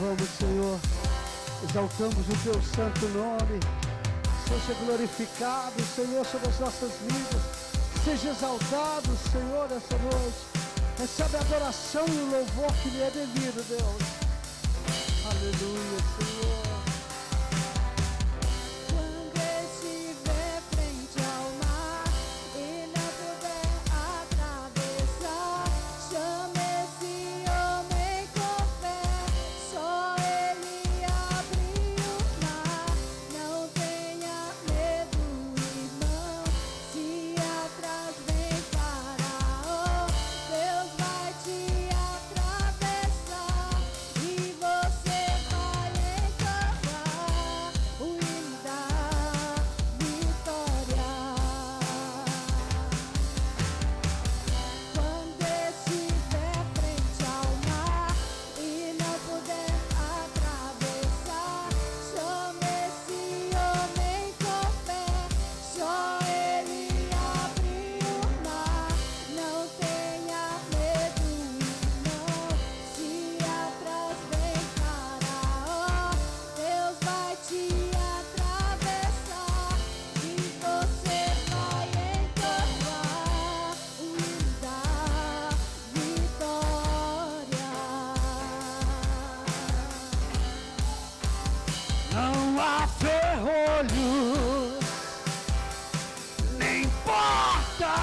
louvamos, Senhor, exaltamos o Teu santo nome. Seja glorificado, Senhor, sobre as nossas vidas. Seja exaltado, Senhor, essa noite. Recebe a adoração e o louvor que lhe é devido, Deus. Aleluia, Senhor. Nem porta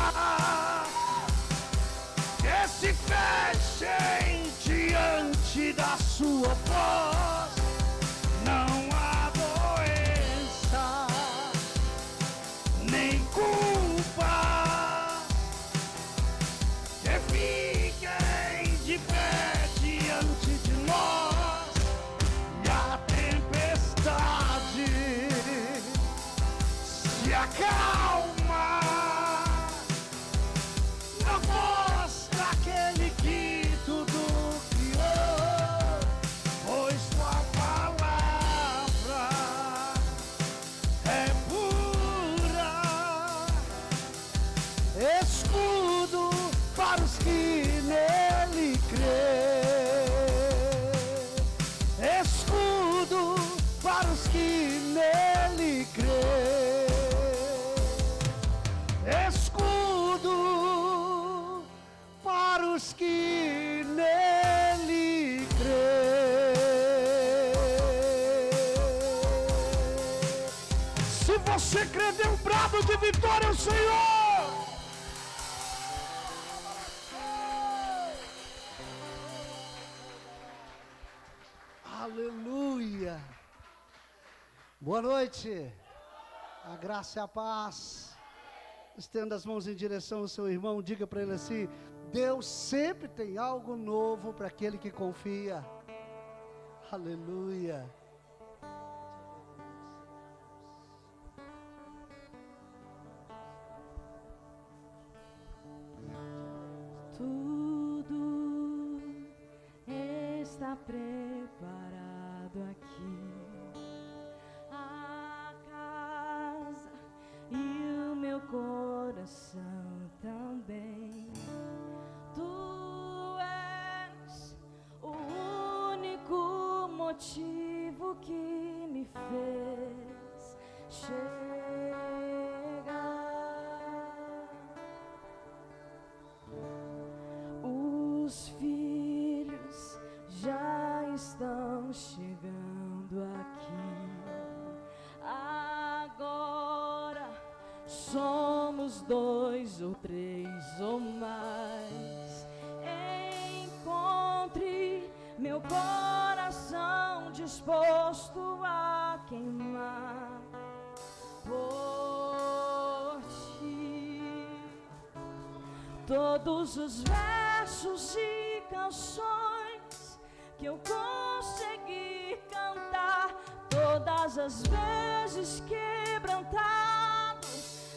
que se fechem diante da sua voz. Não há doença, nem culpa que fiquem de pé diante de nós. E a tempestade se acalma na voz daquele que tudo criou, pois tua palavra é pura, escudo para os que nele crê, escudo para os que nele crê. Escudo para os que nele crê. Se você crê, dê um brado de vitória ao Senhor. Aleluia. Boa noite. A graça e a paz. Estenda as mãos em direção ao seu irmão, diga para ele assim: Deus sempre tem algo novo para aquele que confia. Aleluia. Tudo está preparado aqui. A casa e o meu coração também. Tu és o único motivo que me fez chegar. Os filhos já estão chegando aqui. Agora somos 2 ou 3 ou mais. Encontre meu coração disposto a queimar por ti. Todos os versos e canções que eu consegui cantar, todas as vezes quebrantado,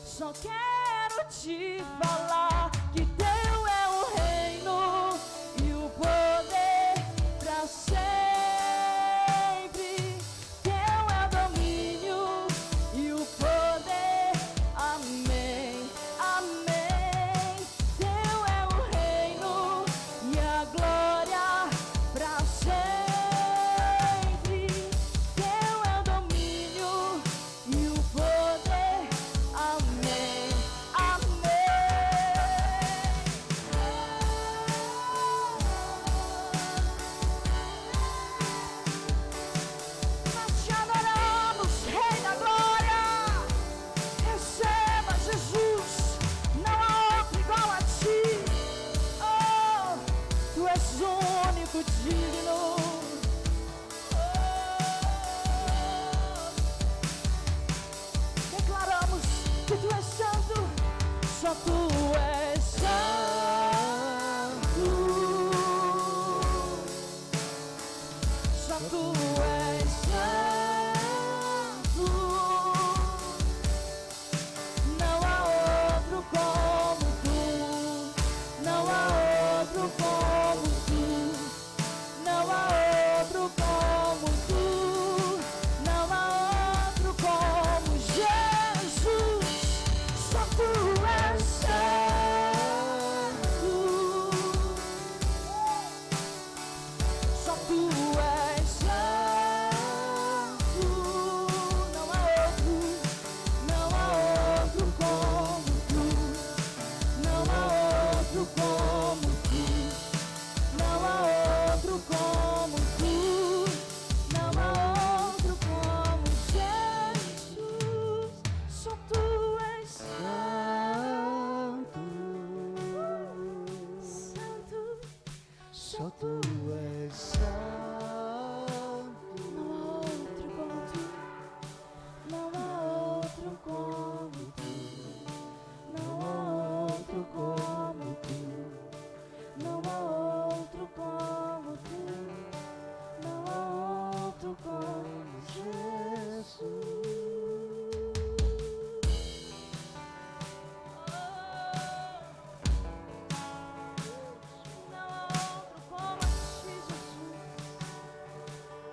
só quero te falar que teu é o reino e o poder pra sempre. Teu é o domínio e o poder. Amém, amém. Teu é o reino e a glória pra sempre. único digno. Declaramos que tu és santo, só tu és santo, só tu és santo, não há outro como tu, não há outro como tu, não há outro como tu, não há outro como Jesus, só tu és santo, só tu és santo, não há outro como tu, não há outro como tu, não há outro como tu, não há outro como Jesus, só tu és Santo, santo, só tu és santo. não há outro como tu, não há outro como tu, não há outro como tu, não há outro como tu, não há outro como Jesus. Não há outro como ti, Jesus.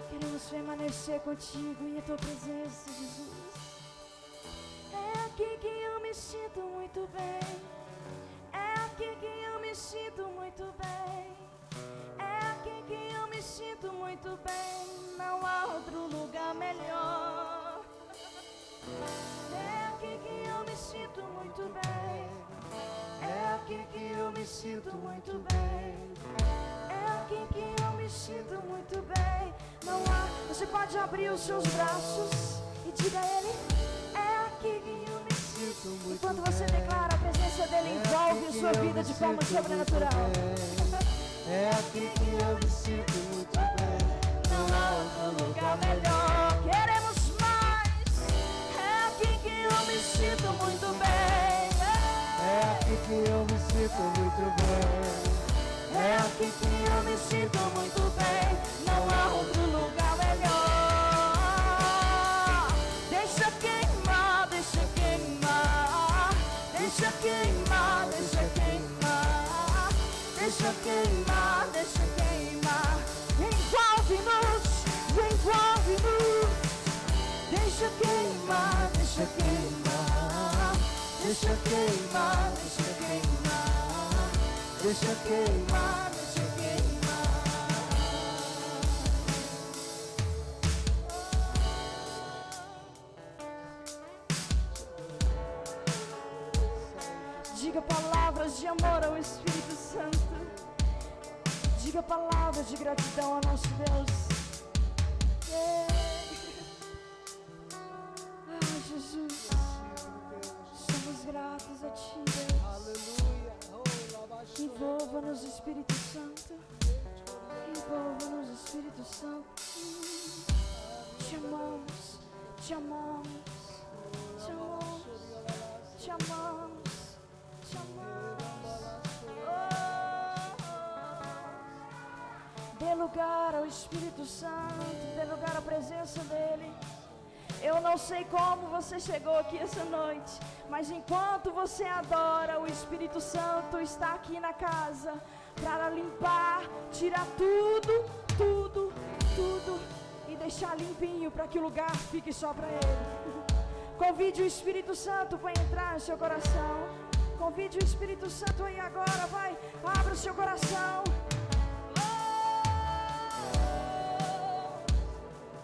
Queremos permanecer contigo em tua presença, Jesus. É aqui que eu me sinto muito bem. É aqui que eu me sinto muito bem. É aqui que eu me sinto muito bem. Não há outro lugar melhor. É aqui que eu me sinto muito bem. É aqui que eu me sinto muito bem. É aqui que eu me sinto muito bem. Não há. Você pode abrir os seus braços e diga a Ele: é aqui que eu me sinto muito bem. E quando você declara, a presença dele envolve a sua vida de forma sobrenatural. É aqui que eu me sinto muito bem. Não há outro lugar melhor. Queremos mais. É aqui que eu me sinto muito bem. É aqui que eu me sinto muito bem. É aqui que eu me sinto muito bem. Não há outro lugar melhor. Deixa queimar, deixa queimar. Deixa queimar, deixa queimar. Deixa queimar, deixa queimar. Envolve-nos, envolve-nos. Deixa queimar, deixa queimar. Deixa queimar, deixa queimar. Deixa queimar, deixa queimar. Diga palavras de amor ao Espírito Santo. Diga palavras de gratidão ao nosso Deus. Ah, Jesus, somos gratos a Ti, Deus. Aleluia. Envolva-nos, Espírito Santo. Envolva-nos, Espírito Santo. Te amamos, te amamos, te amamos, te amamos, te amamos. Dê lugar ao Espírito Santo, dê lugar à presença dEle. Eu não sei como você chegou aqui essa noite, mas enquanto você adora, o Espírito Santo está aqui na casa para limpar, tirar tudo, tudo, tudo e deixar limpinho para que o lugar fique só para Ele. Convide o Espírito Santo para entrar no seu coração. Convide o Espírito Santo aí agora, vai, abra o seu coração.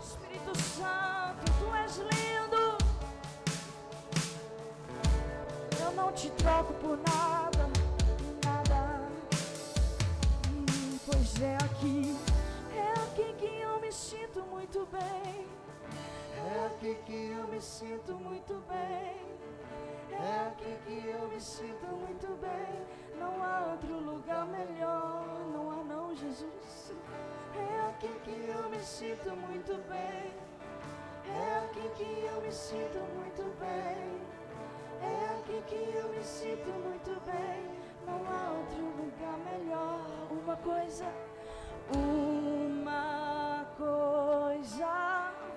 Espírito Santo, Tu és lindo. Eu não te troco por nada, nada. Pois é aqui que eu me sinto muito bem. É aqui que eu me sinto muito bem. É aqui que eu me sinto muito bem. Não há outro lugar melhor. Não há não, Jesus. muito bem. É aqui que eu me sinto muito bem. É aqui que eu me sinto muito bem. Não há outro lugar melhor. Uma coisa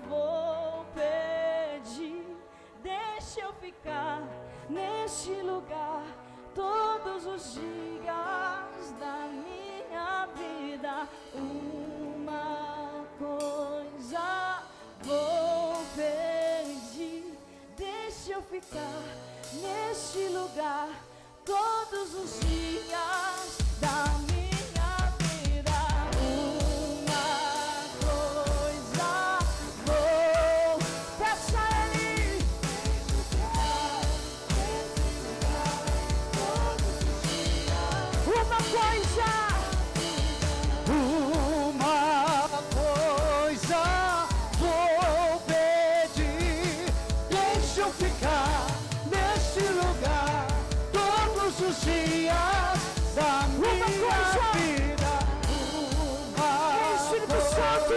vou pedir. Deixa eu ficar neste lugar todos os dias da minha vida. Uma coisa vou pedir. Deixa eu ficar neste lugar todos os dias da minha vida. Uma coisa vou peça a Ele. Uma coisa vou pedir. Deixa eu ficar nesse lugar todos os dias da minha vida. Espírito Santo,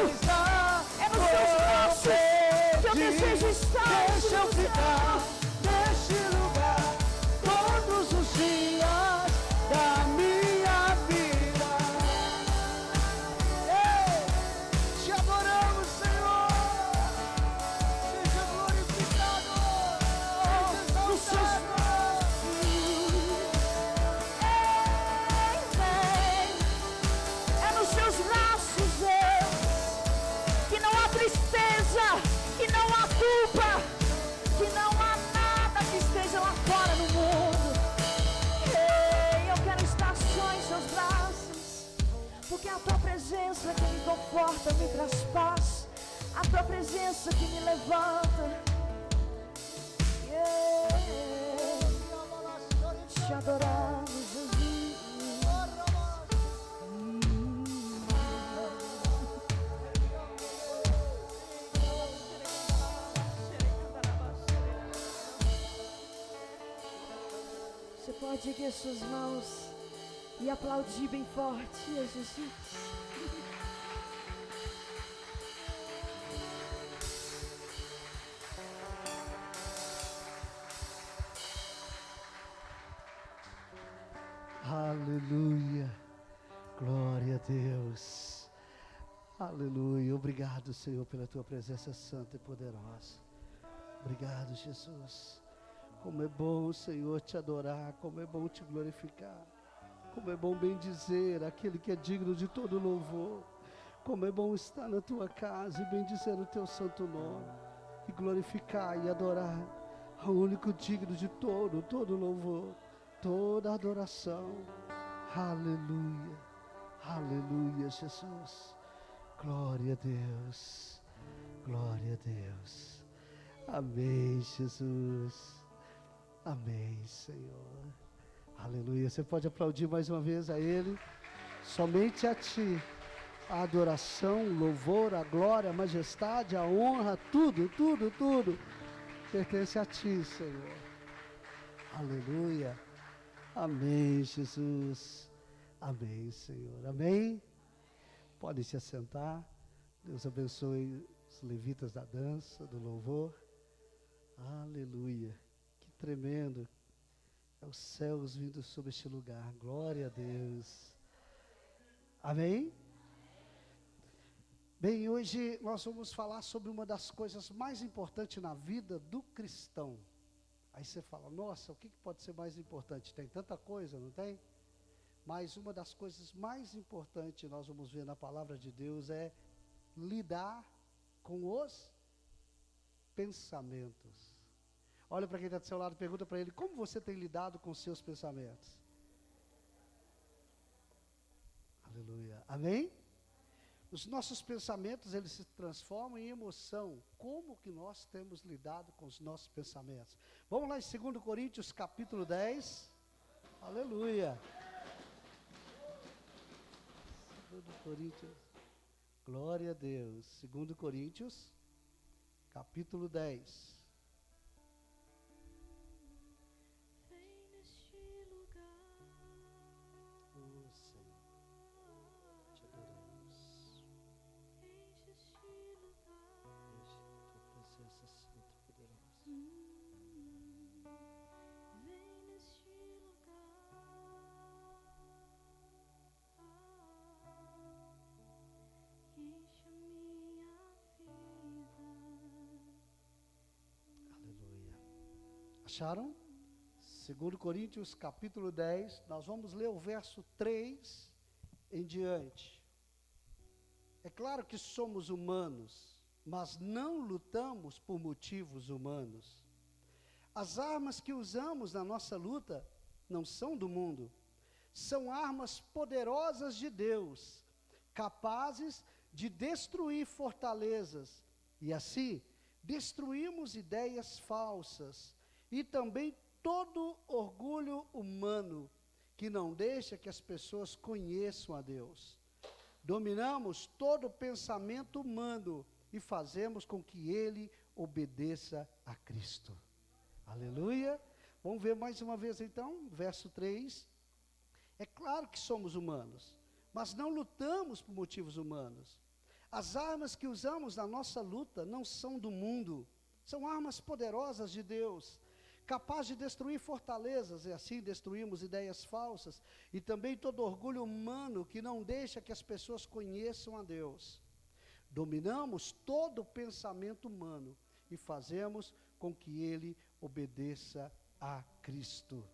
é nos seus braços que eu desejo estar. Deixa eu ficar nesse lugar todos os dias da minha vida. Ei, te adoramos, Senhor. Seja glorificado. Nos seus braços, que não há tristeza, que não há culpa, que não há nada que esteja lá fora no mundo. Ei, eu quero estar só em seus braços, porque é a tua presença que me conforta, me traz paz, a tua presença que me levanta. Te adoramos, Jesus. Você pode erguer suas mãos e aplaudir bem forte a Jesus. Aleluia, glória a Deus, aleluia. Obrigado, Senhor, pela tua presença santa e poderosa. Obrigado, Jesus. Como é bom, Senhor, te adorar, como é bom te glorificar, como é bom bendizer aquele que é digno de todo louvor, como é bom estar na tua casa e bendizer o teu santo nome, e glorificar e adorar ao único digno de todo louvor, toda adoração. Aleluia, aleluia, Jesus. Glória a Deus, glória a Deus. Amém, Jesus. Amém, Senhor. Aleluia. Você pode aplaudir mais uma vez a Ele. Somente a Ti a adoração, o louvor, a glória, a majestade, a honra, tudo pertence a Ti, Senhor. Aleluia. Amém, Jesus. Amém, Senhor. Amém. Podem se assentar. Deus abençoe os levitas da dança, do louvor. Aleluia. Que tremendo. É os céus vindo sobre este lugar. Glória a Deus. Amém? Bem, hoje nós vamos falar sobre uma das coisas mais importantes na vida do cristão. Aí você fala, nossa, o que pode ser mais importante? Tem tanta coisa, não tem? Mas uma das coisas mais importantes, nós vamos ver na palavra de Deus, é lidar com os pensamentos. Olha para quem está do seu lado, pergunta para ele, como você tem lidado com os seus pensamentos? Aleluia. Amém? Os nossos pensamentos, eles se transformam em emoção. Como que nós temos lidado com os nossos pensamentos? Vamos lá em 2 Coríntios capítulo 10. Aleluia. 2 Coríntios. Glória a Deus. 2 Coríntios capítulo 10. Acharam? 2 Coríntios capítulo 10, nós vamos ler o verso 3 em diante. É claro que somos humanos, mas não lutamos por motivos humanos. As armas que usamos na nossa luta não são do mundo, são armas poderosas de Deus, capazes de destruir fortalezas, e assim, destruímos ideias falsas, e também todo orgulho humano, que não deixa que as pessoas conheçam a Deus. Dominamos todo pensamento humano, e fazemos com que ele obedeça a Cristo. Aleluia. Vamos ver mais uma vez então, verso 3. É claro que somos humanos, mas não lutamos por motivos humanos. As armas que usamos na nossa luta não são do mundo, são armas poderosas de Deus, capazes de destruir fortalezas, e assim destruímos ideias falsas, e também todo orgulho humano que não deixa que as pessoas conheçam a Deus. Dominamos todo pensamento humano, e fazemos com que ele obedeça a Cristo.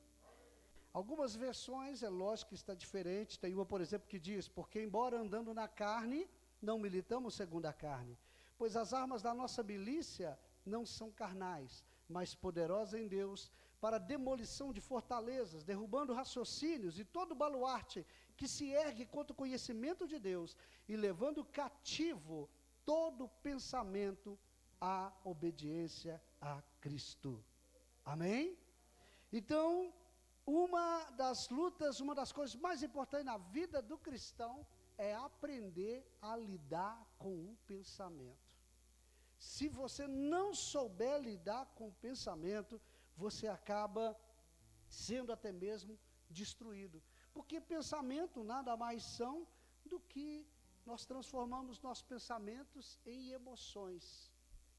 Algumas versões, é lógico que está diferente. Tem uma, por exemplo, que diz: porque embora andando na carne, não militamos segundo a carne, pois as armas da nossa milícia não são carnais, mas poderosas em Deus, para demolição de fortalezas, derrubando raciocínios e todo baluarte que se ergue contra o conhecimento de Deus, e levando cativo todo pensamento à obediência a Cristo. Amém? Então, uma das lutas, uma das coisas mais importantes na vida do cristão é aprender a lidar com o pensamento. Se você não souber lidar com o pensamento, você acaba sendo até mesmo destruído. Porque pensamento nada mais são do que nós transformamos nossos pensamentos em emoções.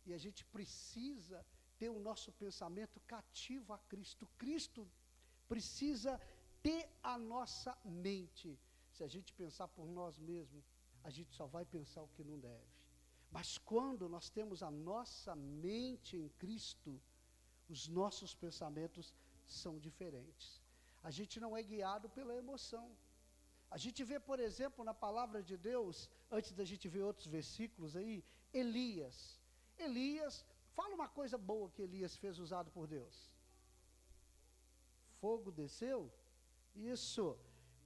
E a gente precisa ter o nosso pensamento cativo a Cristo. Cristo precisa ter a nossa mente. Se a gente pensar por nós mesmos, a gente só vai pensar o que não deve. Mas quando nós temos a nossa mente em Cristo, os nossos pensamentos são diferentes. A gente não é guiado pela emoção. A gente vê, por exemplo, na palavra de Deus, antes da gente ver outros versículos aí, Elias, fala uma coisa boa que Elias fez usado por Deus. Fogo desceu? Isso.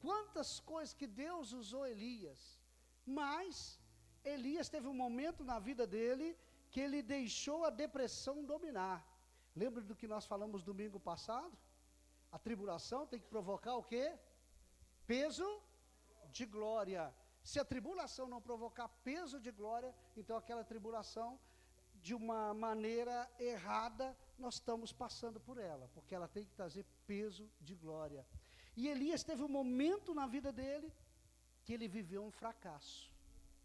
Quantas coisas que Deus usou Elias, mas Elias teve um momento na vida dele que ele deixou a depressão dominar. Lembra do que nós falamos domingo passado? A tribulação tem que provocar o quê? Peso de glória. Se a tribulação não provocar peso de glória, então aquela tribulação, de uma maneira errada, nós estamos passando por ela, porque ela tem que trazer peso de glória. E Elias teve um momento na vida dele, que ele viveu um fracasso.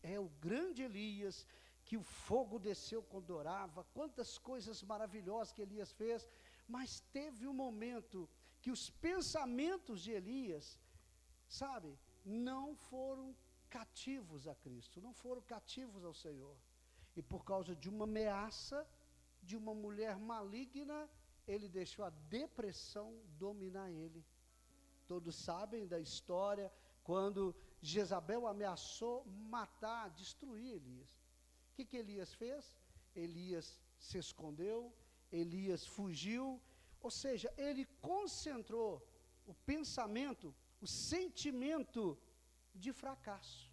É o grande Elias, que o fogo desceu quando orava, quantas coisas maravilhosas que Elias fez, mas teve um momento que os pensamentos de Elias, sabe, não foram cativos a Cristo, não foram cativos ao Senhor. E por causa de uma ameaça de uma mulher maligna, ele deixou a depressão dominar ele. Todos sabem da história, quando Jezabel ameaçou matar, destruir Elias. O que Elias fez? Elias se escondeu, Elias fugiu, ou seja, ele concentrou o pensamento, o sentimento de fracasso.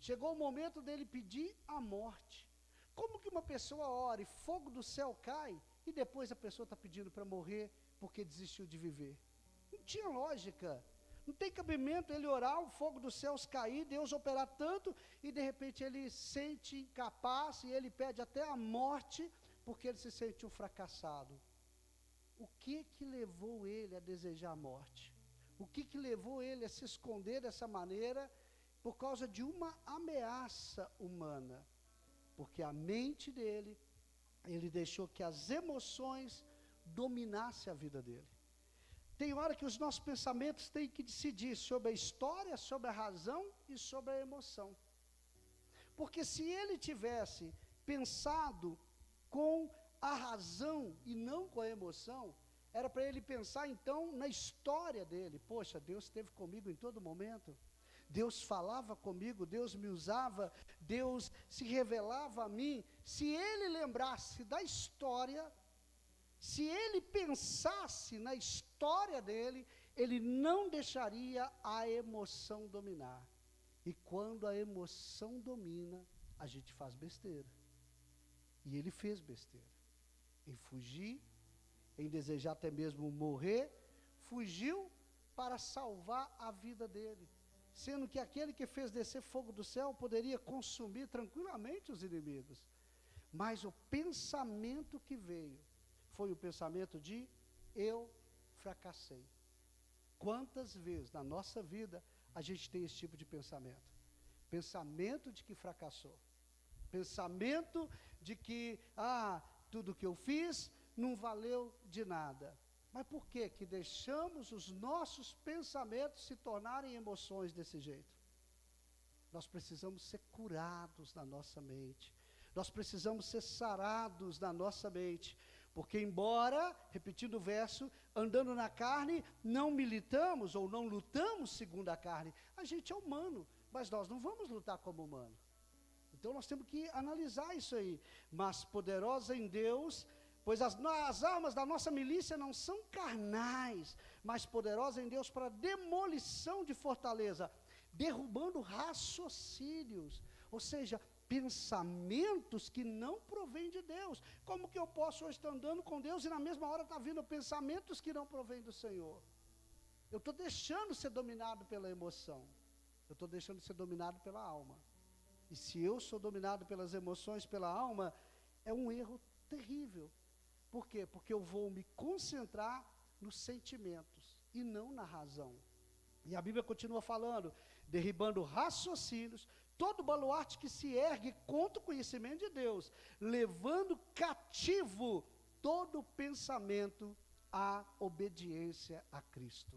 Chegou o momento dele pedir a morte. Como que uma pessoa ora e fogo do céu cai, e depois a pessoa está pedindo para morrer porque desistiu de viver? Não tinha lógica, não tem cabimento ele orar, o fogo dos céus cair, Deus operar tanto, e de repente ele sente incapaz, e ele pede até a morte, porque ele se sentiu fracassado. O que levou ele a desejar a morte? O que levou ele a se esconder dessa maneira? Por causa de uma ameaça humana. Porque a mente dele, ele deixou que as emoções dominassem a vida dele. Tem hora que os nossos pensamentos têm que decidir sobre a história, sobre a razão e sobre a emoção. Porque se ele tivesse pensado com a razão e não com a emoção, Era para ele pensar então na história dele. Poxa, Deus esteve comigo em todo momento. Deus falava comigo, Deus me usava, Deus se revelava a mim. Se ele lembrasse da história, se ele pensasse na história dele, ele não deixaria a emoção dominar. E quando a emoção domina, a gente faz besteira. E ele fez besteira. Em fugir, em desejar até mesmo morrer, fugiu para salvar a vida dele. Sendo que aquele que fez descer fogo do céu poderia consumir tranquilamente os inimigos. Mas o pensamento que veio foi o pensamento de eu fracassei. Quantas vezes na nossa vida a gente tem esse tipo de pensamento? Pensamento de que fracassou. Pensamento de que, tudo que eu fiz não valeu de nada. Mas por que deixamos os nossos pensamentos se tornarem emoções desse jeito? Nós precisamos ser curados na nossa mente. Nós precisamos ser sarados na nossa mente. Porque embora, repetindo o verso, andando na carne, não militamos ou não lutamos segundo a carne. A gente é humano, mas nós não vamos lutar como humano. Então nós temos que analisar isso aí. Mas poderosa em Deus, pois as armas da nossa milícia não são carnais, mas poderosa em Deus para demolição de fortaleza, derrubando raciocínios, ou seja, pensamentos que não provêm de Deus. Como que eu posso hoje estar andando com Deus e na mesma hora está vindo pensamentos que não provêm do Senhor? Eu estou deixando ser dominado pela emoção, eu estou deixando ser dominado pela alma. E se eu sou dominado pelas emoções, pela alma, é um erro terrível. Por quê? Porque eu vou me concentrar nos sentimentos e não na razão. E a Bíblia continua falando, derribando raciocínios, todo baluarte que se ergue contra o conhecimento de Deus, levando cativo todo pensamento à obediência a Cristo.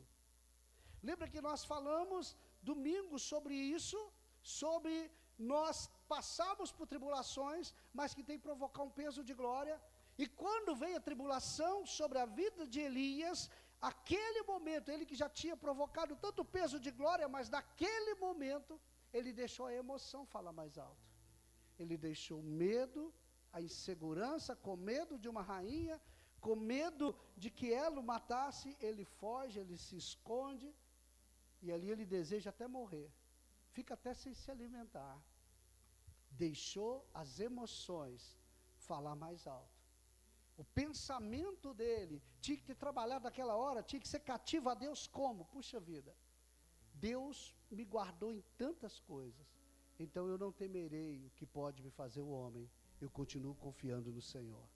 Lembra que nós falamos domingo sobre isso, sobre nós passarmos por tribulações, mas que tem que provocar um peso de glória. E quando veio a tribulação sobre a vida de Elias, aquele momento, ele que já tinha provocado tanto peso de glória, mas naquele momento, ele deixou a emoção falar mais alto. Ele deixou o medo, a insegurança, com medo de uma rainha, com medo de que ela o matasse, ele foge, ele se esconde, e ali ele deseja até morrer. Fica até sem se alimentar. Deixou as emoções falar mais alto. O pensamento dele tinha que ter trabalhado naquela hora, tinha que ser cativo a Deus como? Puxa vida, Deus me guardou em tantas coisas, então eu não temerei o que pode me fazer o homem, eu continuo confiando no Senhor.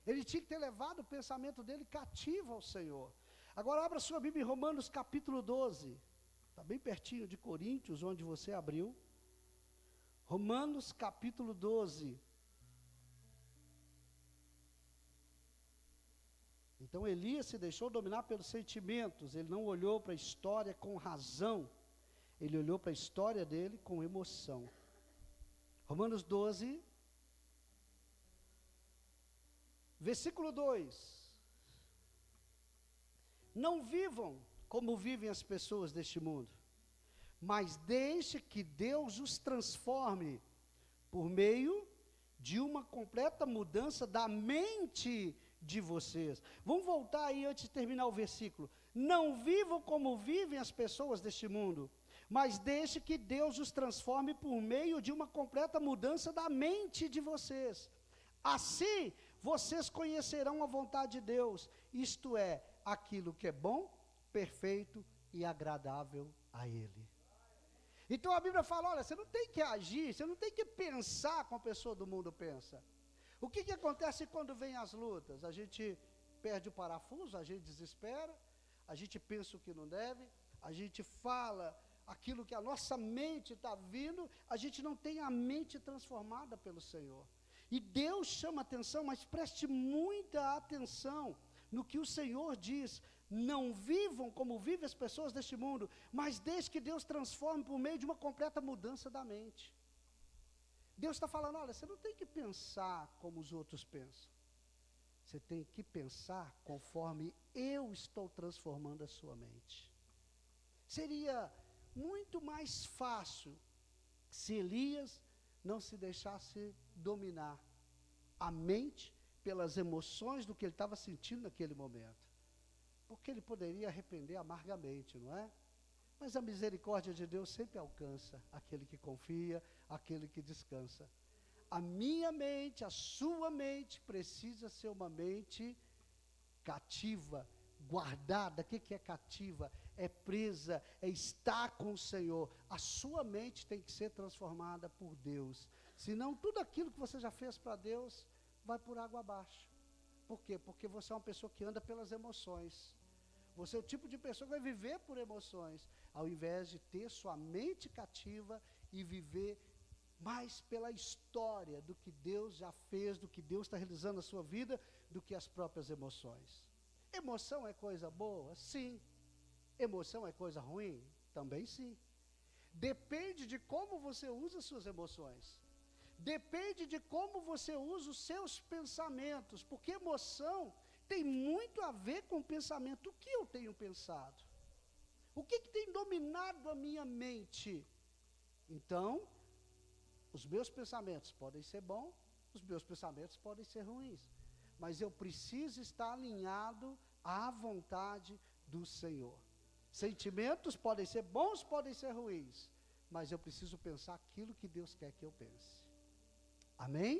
Ele tinha que ter levado o pensamento dele cativo ao Senhor. Agora abra sua Bíblia em Romanos capítulo 12, está bem pertinho de Coríntios, onde você abriu. Romanos capítulo 12. Então Elias se deixou dominar pelos sentimentos, ele não olhou para a história com razão, ele olhou para a história dele com emoção. Romanos 12, versículo 2. Não vivam como vivem as pessoas deste mundo, mas deixe que Deus os transforme por meio de uma completa mudança da mente de vocês. Vamos voltar aí antes de terminar o versículo. Não vivam como vivem as pessoas deste mundo, mas deixe que Deus os transforme por meio de uma completa mudança da mente de vocês. Assim, vocês conhecerão a vontade de Deus, isto é, aquilo que é bom, perfeito e agradável a Ele. Então a Bíblia fala, olha, você não tem que agir, você não tem que pensar como a pessoa do mundo pensa. O que acontece quando vem as lutas? A gente perde o parafuso, a gente desespera, a gente pensa o que não deve, a gente fala aquilo que a nossa mente está vindo, a gente não tem a mente transformada pelo Senhor. E Deus chama atenção, mas preste muita atenção no que o Senhor diz. Não vivam como vivem as pessoas deste mundo, mas deixe que Deus transforme por meio de uma completa mudança da mente. Deus está falando, olha, você não tem que pensar como os outros pensam. Você tem que pensar conforme eu estou transformando a sua mente. Seria muito mais fácil se Elias não se deixasse dominar a mente pelas emoções do que ele estava sentindo naquele momento. Porque ele poderia arrepender amargamente, não é? Mas a misericórdia de Deus sempre alcança aquele que confia, aquele que descansa. A minha mente, a sua mente, precisa ser uma mente cativa, guardada. O que é cativa? É presa, é estar com o Senhor. A sua mente tem que ser transformada por Deus. Senão tudo aquilo que você já fez para Deus vai por água abaixo. Por quê? Porque você é uma pessoa que anda pelas emoções. Você é o tipo de pessoa que vai viver por emoções, ao invés de ter sua mente cativa e viver mais pela história do que Deus já fez, do que Deus está realizando na sua vida, do que as próprias emoções. Emoção é coisa boa? Sim. Emoção é coisa ruim? Também sim. Depende de como você usa suas emoções. Depende de como você usa os seus pensamentos, porque emoção tem muito a ver com o pensamento. O que eu tenho pensado? O que tem dominado a minha mente? Então, os meus pensamentos podem ser bons, os meus pensamentos podem ser ruins, mas eu preciso estar alinhado à vontade do Senhor. Sentimentos podem ser bons, podem ser ruins, mas eu preciso pensar aquilo que Deus quer que eu pense. Amém?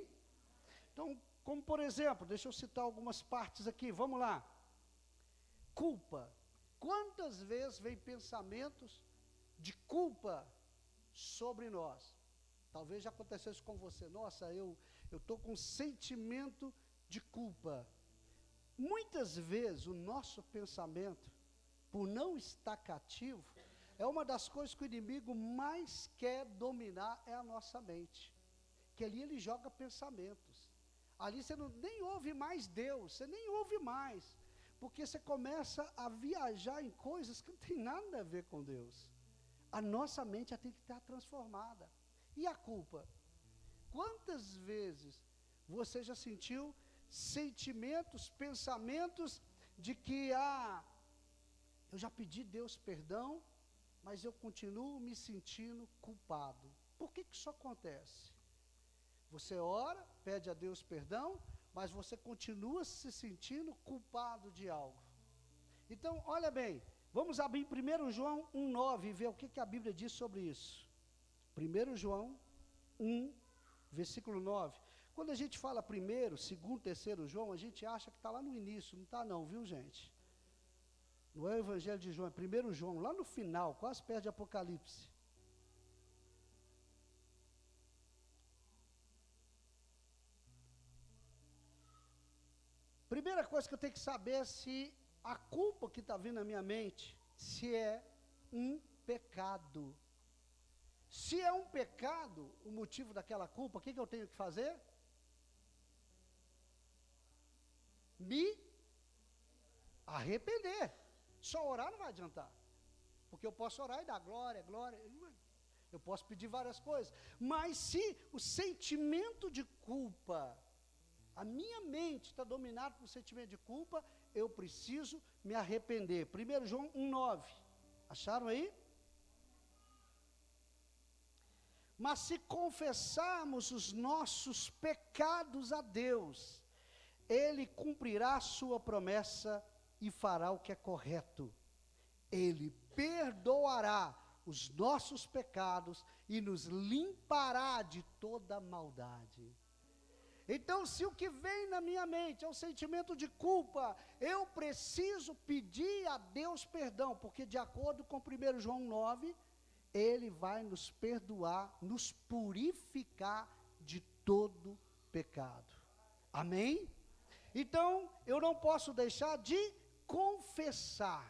Então, como por exemplo, deixa eu citar algumas partes aqui, vamos lá. Culpa. Quantas vezes vem pensamentos de culpa sobre nós? Talvez já aconteceu isso com você. Nossa, eu estou com sentimento de culpa. Muitas vezes o nosso pensamento, por não estar cativo, é uma das coisas que o inimigo mais quer dominar, é a nossa mente. Que ali ele joga pensamentos. Ali você nem ouve mais Deus, você nem ouve mais. Porque você começa a viajar em coisas que não tem nada a ver com Deus. A nossa mente já tem que estar transformada. E a culpa? Quantas vezes você já sentiu sentimentos, pensamentos de que, eu já pedi Deus perdão, mas eu continuo me sentindo culpado. Por que isso acontece? Você ora, pede a Deus perdão, mas você continua se sentindo culpado de algo. Então, olha bem, vamos abrir 1 João 1,9 e ver o que a Bíblia diz sobre isso. 1 João 1, versículo 9. Quando a gente fala primeiro, segundo, terceiro João, a gente acha que está lá no início, não está não, viu gente? Não é o Evangelho de João, é 1 João, lá no final, quase perto de Apocalipse. Primeira coisa que eu tenho que saber é se a culpa que está vindo na minha mente, se é um pecado. Se é um pecado, o motivo daquela culpa, o que eu tenho que fazer? Me arrepender. Só orar não vai adiantar. Porque eu posso orar e dar glória, glória. Eu posso pedir várias coisas. Mas se o sentimento de culpa, a minha mente está dominada por sentimento de culpa, eu preciso me arrepender. 1 João 1,9. Acharam aí? Mas se confessarmos os nossos pecados a Deus, Ele cumprirá a sua promessa e fará o que é correto. Ele perdoará os nossos pecados e nos limpará de toda maldade. Então, se o que vem na minha mente é um sentimento de culpa, eu preciso pedir a Deus perdão, porque de acordo com 1 João 9, Ele vai nos perdoar, nos purificar de todo pecado. Amém? Então, eu não posso deixar de confessar.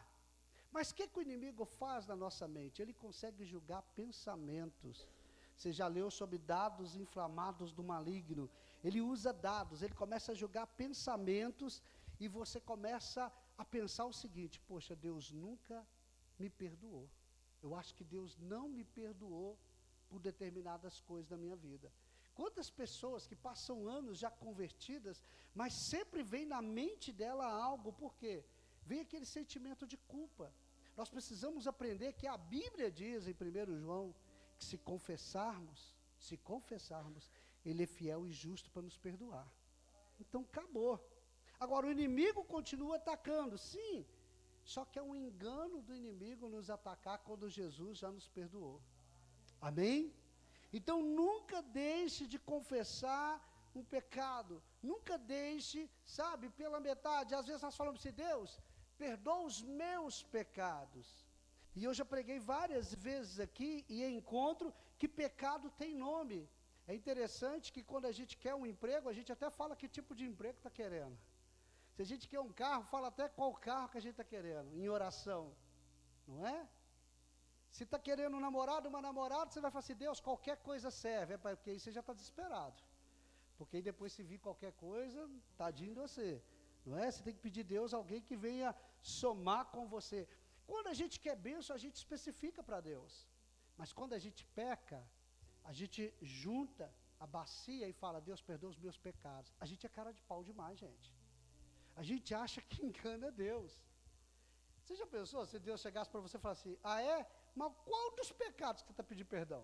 Mas o que o inimigo faz na nossa mente? Ele consegue julgar pensamentos. Você já leu sobre dados inflamados do maligno? Ele usa dados, ele começa a julgar pensamentos e você começa a pensar o seguinte: poxa, Deus nunca me perdoou. Eu acho que Deus não me perdoou por determinadas coisas da minha vida. Quantas pessoas que passam anos já convertidas, mas sempre vem na mente dela algo, por quê? Vem aquele sentimento de culpa. Nós precisamos aprender que a Bíblia diz em 1 João, que se confessarmos, Ele é fiel e justo para nos perdoar. Então acabou. Agora o inimigo continua atacando, sim, só que é um engano do inimigo nos atacar quando Jesus já nos perdoou. Amém? Então nunca deixe de confessar um pecado, nunca deixe, sabe, pela metade. Às vezes nós falamos assim: Deus, perdoa os meus pecados. E eu já preguei várias vezes aqui e encontro que pecado tem nome. É interessante que quando a gente quer um emprego, a gente até fala que tipo de emprego está querendo. Se a gente quer um carro, fala até qual carro que a gente está querendo, em oração, não é? Se está querendo um namorado, uma namorada, você vai falar assim: Deus, qualquer coisa serve, porque aí você já está desesperado. Porque aí depois se vir qualquer coisa, tadinho de você, não é? Você tem que pedir a Deus alguém que venha somar com você. Quando a gente quer bênção, a gente especifica para Deus. Mas quando a gente peca, a gente junta a bacia e fala: Deus, perdoa os meus pecados. A gente é cara de pau demais, gente. A gente acha que engana Deus. Você já pensou se Deus chegasse para você e falasse assim: ah é? Mas qual dos pecados que você está pedindo perdão?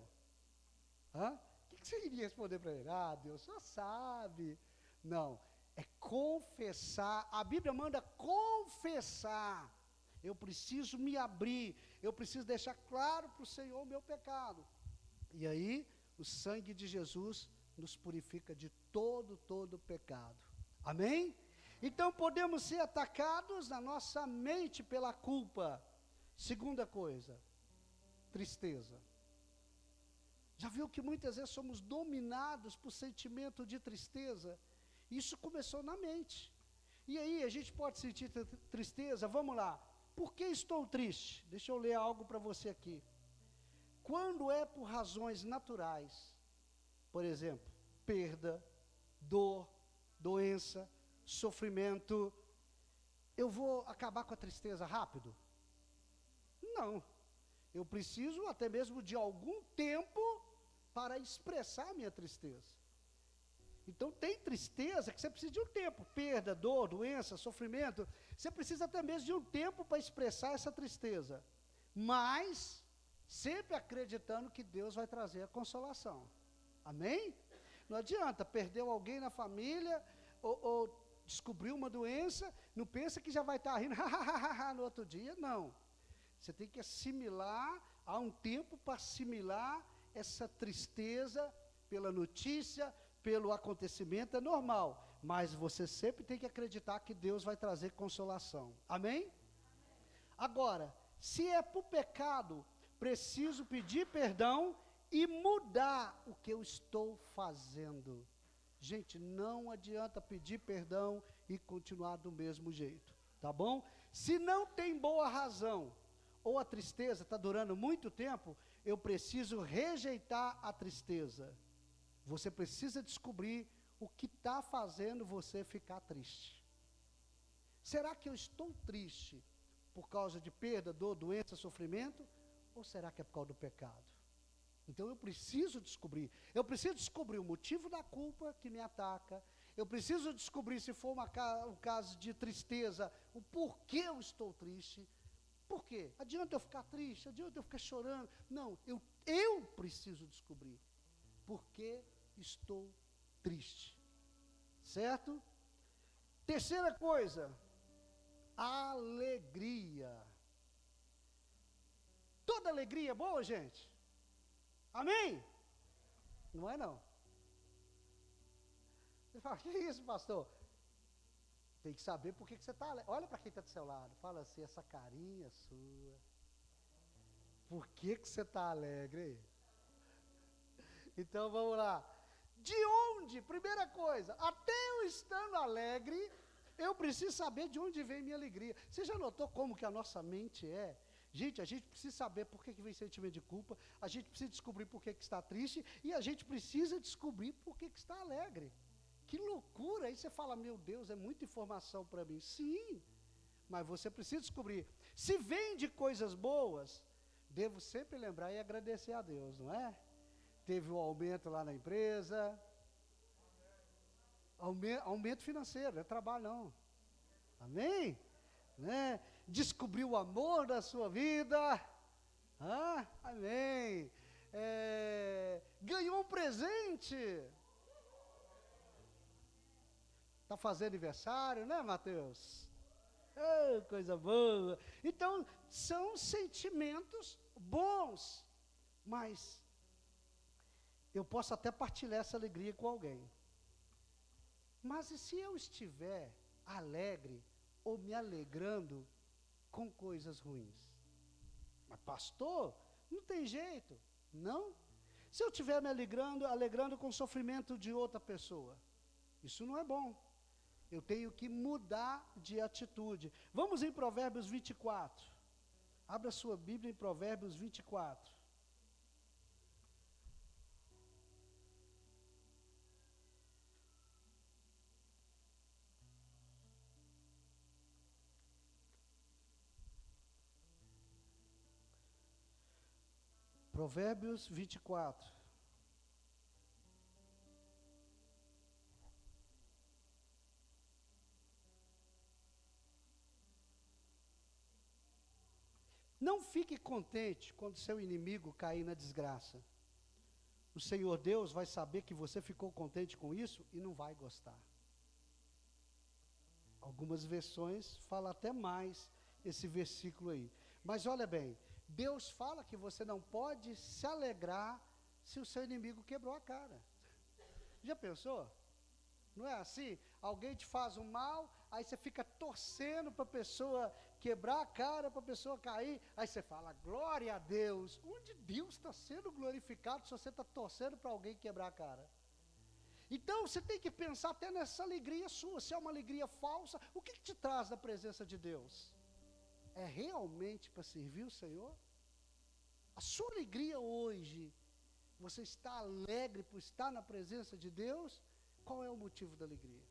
O que você iria responder para ele? Ah, Deus só sabe. Não, é confessar. A Bíblia manda confessar. Eu preciso me abrir, eu preciso deixar claro para o Senhor o meu pecado. E aí, o sangue de Jesus nos purifica de todo pecado. Amém? Então podemos ser atacados na nossa mente pela culpa. Segunda coisa, tristeza. Já viu que muitas vezes somos dominados por sentimento de tristeza? Isso começou na mente. E aí a gente pode sentir tristeza, vamos lá. Por que estou triste? Deixa eu ler algo para você aqui. Quando é por razões naturais, por exemplo, perda, dor, doença, sofrimento, eu vou acabar com a tristeza rápido? Não. Eu preciso até mesmo de algum tempo para expressar a minha tristeza. Então tem tristeza que você precisa de um tempo, perda, dor, doença, sofrimento, você precisa até mesmo de um tempo para expressar essa tristeza, mas sempre acreditando que Deus vai trazer a consolação. Amém? Não adianta, perdeu alguém na família, ou descobriu uma doença, não pensa que já vai estar rindo no outro dia, não. Você tem que assimilar, há um tempo para assimilar essa tristeza pela notícia, pelo acontecimento, é normal, mas você sempre tem que acreditar que Deus vai trazer consolação. Amém? Agora, se é por pecado, preciso pedir perdão e mudar o que eu estou fazendo. Gente, não adianta pedir perdão e continuar do mesmo jeito, tá bom? Se não tem boa razão, ou a tristeza está durando muito tempo, eu preciso rejeitar a tristeza. Você precisa descobrir o que está fazendo você ficar triste. Será que eu estou triste por causa de perda, dor, doença, sofrimento? Ou será que é por causa do pecado? Então eu preciso descobrir o motivo da culpa que me ataca, eu preciso descobrir, se for um caso de tristeza, o porquê eu estou triste. Por quê? Adianta eu ficar triste, adianta eu ficar chorando? Não, eu preciso descobrir por que estou triste, certo? Terceira coisa, alegria. Toda alegria é boa, gente? Amém? Não é não. Você fala: que isso, pastor? Tem que saber por que você está alegre. Olha para quem está do seu lado, fala assim: essa carinha sua, por que você está alegre? Então vamos lá. De onde? Primeira coisa, até eu estando alegre, eu preciso saber de onde vem minha alegria. Você já notou como que a nossa mente é? Gente, a gente precisa saber por que vem sentimento de culpa, a gente precisa descobrir por que está triste, e a gente precisa descobrir por que está alegre. Que loucura! Aí você fala: meu Deus, é muita informação para mim. Sim, mas você precisa descobrir. Se vem de coisas boas, devo sempre lembrar e agradecer a Deus, não é? teve um aumento lá na empresa. Aumento financeiro, não é trabalho não. Amém? Né? Descobriu o amor da sua vida. Amém. Ganhou um presente. Está fazendo aniversário, né, Mateus? Coisa boa. Então, são sentimentos bons, mas eu posso até partilhar essa alegria com alguém. Mas e se eu estiver alegre ou me alegrando com coisas ruins? Mas pastor, não tem jeito, não? Se eu estiver me alegrando com o sofrimento de outra pessoa, isso não é bom. Eu tenho que mudar de atitude. Vamos em Provérbios 24. Abra sua Bíblia em Provérbios 24. Provérbios 24. Não fique contente quando seu inimigo cair na desgraça. O Senhor Deus vai saber que você ficou contente com isso e não vai gostar. Algumas versões falam até mais esse versículo aí. Mas olha bem, Deus fala que você não pode se alegrar se o seu inimigo quebrou a cara. Já pensou? Não é assim? Alguém te faz um mal, aí você fica torcendo para a pessoa quebrar a cara, para a pessoa cair, aí você fala, glória a Deus. Onde Deus está sendo glorificado se você está torcendo para alguém quebrar a cara? Então você tem que pensar até nessa alegria sua, se é uma alegria falsa, o que te traz da presença de Deus? É realmente para servir o Senhor? A sua alegria hoje, você está alegre por estar na presença de Deus? Qual é o motivo da alegria?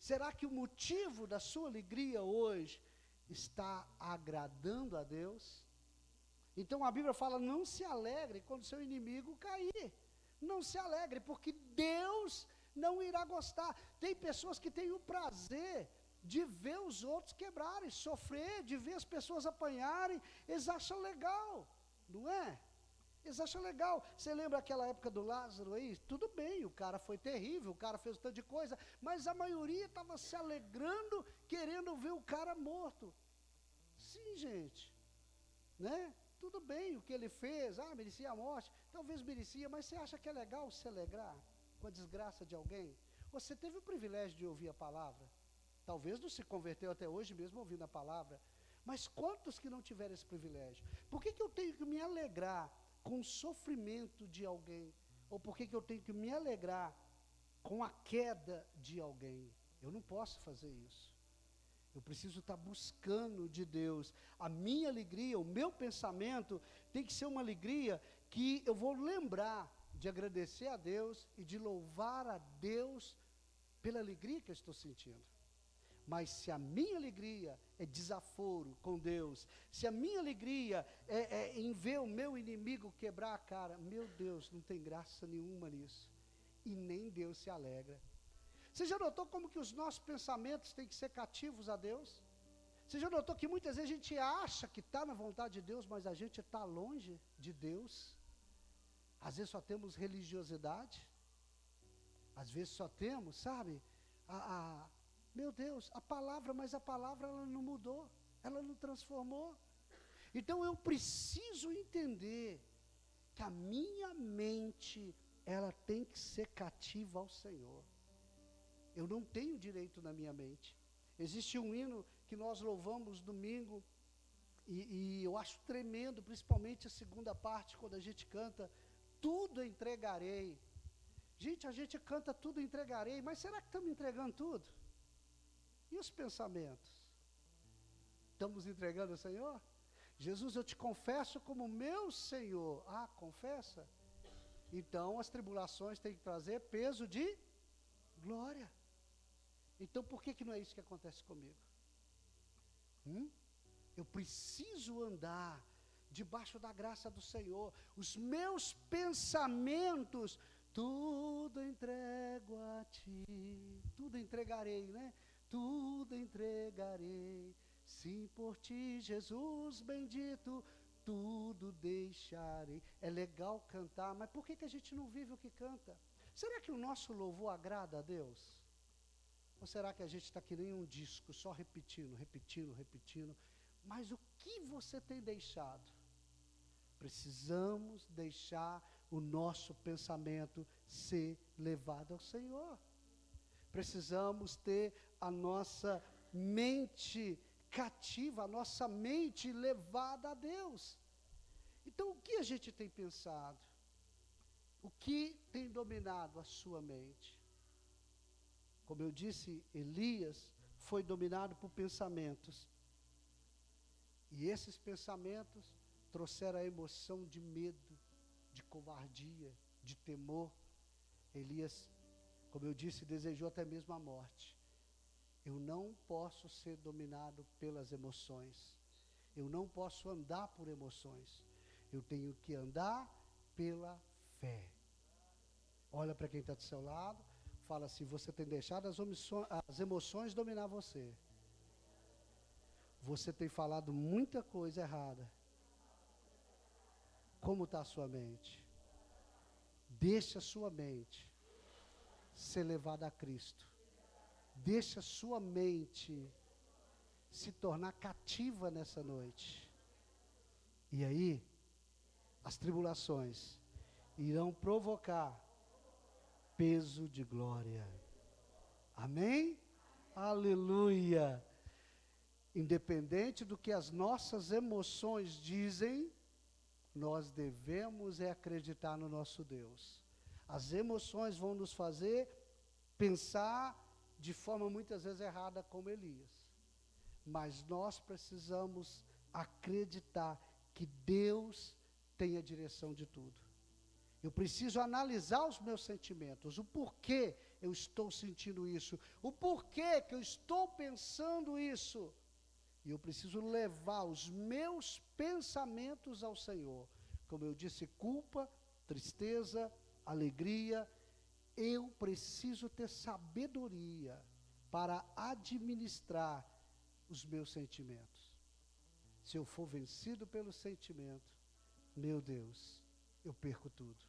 Será que o motivo da sua alegria hoje está agradando a Deus? Então a Bíblia fala, não se alegre quando seu inimigo cair. Não se alegre, porque Deus não irá gostar. Tem pessoas que têm o prazer de ver os outros quebrarem, sofrer, de ver as pessoas apanharem, eles acham legal, não é? Eles acham legal. Você lembra aquela época do Lázaro aí? Tudo bem, o cara foi terrível, o cara fez um tanto de coisa, mas a maioria estava se alegrando, querendo ver o cara morto. Sim, gente, né? Tudo bem o que ele fez, merecia a morte, talvez merecia, mas você acha que é legal se alegrar com a desgraça de alguém? Você teve o privilégio de ouvir a palavra, talvez não se converteu até hoje mesmo ouvindo a palavra, mas quantos que não tiveram esse privilégio? Por que eu tenho que me alegrar com o sofrimento de alguém? Ou por que eu tenho que me alegrar com a queda de alguém? Eu não posso fazer isso. Eu preciso estar buscando de Deus. A minha alegria, o meu pensamento tem que ser uma alegria que eu vou lembrar de agradecer a Deus e de louvar a Deus pela alegria que eu estou sentindo. Mas se a minha alegria é desaforo com Deus, se a minha alegria é em ver o meu inimigo quebrar a cara, meu Deus, não tem graça nenhuma nisso. E nem Deus se alegra. Você já notou como que os nossos pensamentos têm que ser cativos a Deus? Você já notou que muitas vezes a gente acha que está na vontade de Deus, mas a gente está longe de Deus? Às vezes só temos religiosidade, às vezes só temos, sabe, meu Deus, a palavra, mas a palavra ela não mudou, ela não transformou. Então eu preciso entender que a minha mente, ela tem que ser cativa ao Senhor. Eu não tenho direito na minha mente. Existe um hino que nós louvamos domingo, e eu acho tremendo, principalmente a segunda parte, quando a gente canta, tudo entregarei. Gente, a gente canta tudo entregarei, mas será que estamos entregando tudo? E os pensamentos? Estamos entregando ao Senhor? Jesus, eu te confesso como meu Senhor. Confessa? Então as tribulações têm que trazer peso de glória. Então por que não é isso que acontece comigo? Eu preciso andar debaixo da graça do Senhor. Os meus pensamentos, tudo entrego a ti. Tudo entregarei, né? Tudo entregarei. Sim, por ti, Jesus bendito, tudo deixarei. É legal cantar, mas por que a gente não vive o que canta? Será que o nosso louvor agrada a Deus? Ou será que a gente está que nem um disco, só repetindo, repetindo, repetindo? Mas o que você tem deixado? Precisamos deixar o nosso pensamento ser levado ao Senhor. Precisamos ter a nossa mente cativa, a nossa mente levada a Deus. Então, o que a gente tem pensado? O que tem dominado a sua mente? Como eu disse, Elias foi dominado por pensamentos. E esses pensamentos trouxeram a emoção de medo, de covardia, de temor. Elias, como eu disse, desejou até mesmo a morte. Eu não posso ser dominado pelas emoções. Eu não posso andar por emoções. Eu tenho que andar pela fé. Olha para quem está do seu lado, fala assim: você tem deixado as emoções dominar você. Você tem falado muita coisa errada. Como está a sua mente? Deixa a sua mente ser levada a Cristo. Deixa a sua mente se tornar cativa nessa noite. E aí, as tribulações irão provocar peso de glória. Amém? Aleluia! Independente do que as nossas emoções dizem, nós devemos acreditar no nosso Deus. As emoções vão nos fazer pensar de forma muitas vezes errada, como Elias. Mas nós precisamos acreditar que Deus tem a direção de tudo. Eu preciso analisar os meus sentimentos, o porquê eu estou sentindo isso, o porquê que eu estou pensando isso. E eu preciso levar os meus pensamentos ao Senhor. Como eu disse, culpa, tristeza, alegria. Eu preciso ter sabedoria para administrar os meus sentimentos. Se eu for vencido pelo sentimento, meu Deus, eu perco tudo.